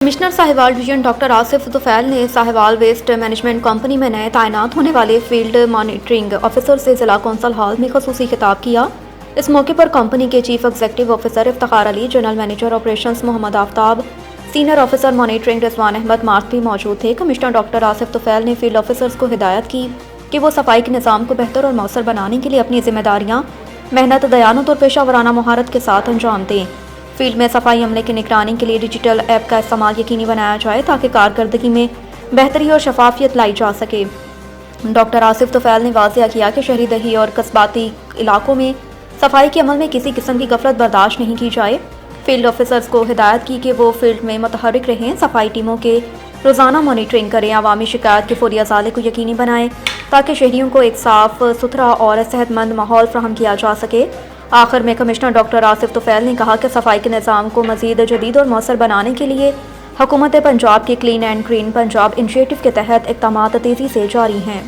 Commissioner Sahiwal division doctor Asif Tufail نے Sahiwal waste management company میں نئے تعینات ہونے والے فیلڈ مانیٹرنگ آفیسر سے ضلع کونسل ہال میں خصوصی خطاب کیا۔ اس موقع پر کمپنی کے چیف ایگزیکٹو آفیسر افتخار علی، جنرل مینیجر آپریشنز محمد آفتاب، senior officer monitoring Rizwan Ahmed mark بھی موجود تھے۔ کمشنر ڈاکٹر آصف طفیل نے فیلڈ آفیسرز کو ہدایت کی کہ وہ صفائی کے نظام کو بہتر اور مؤثر بنانے کے لیے اپنی ذمہ داریاں محنت، دیانت اور پیشہ ورانہ مہارت کے ساتھ انجام دیں۔ فیلڈ میں صفائی عملے کی نگرانی کے لیے ڈیجیٹل ایپ کا استعمال یقینی بنایا جائے تاکہ کارکردگی میں بہتری اور شفافیت لائی جا سکے۔ ڈاکٹر آصف طفیل نے واضح کیا کہ شہری دیہی اور قصباتی علاقوں میں صفائی کے عمل میں کسی قسم کی غفلت برداشت نہیں کی جائے۔ فیلڈ آفیسرز کو ہدایت کی کہ وہ فیلڈ میں متحرک رہیں، صفائی ٹیموں کے روزانہ مانیٹرنگ کریں، عوامی شکایات کے فوری ازالے کو یقینی بنائیں تاکہ شہریوں کو ایک صاف ستھرا اور صحت مند ماحول فراہم کیا جا سکے۔ آخر میں کمشنر ڈاکٹر آصف طفیل نے کہا کہ صفائی کے نظام کو مزید جدید اور مؤثر بنانے کے لیے حکومت پنجاب کے clean and green Punjab initiative کے تحت اقدامات تیزی سے جاری ہیں۔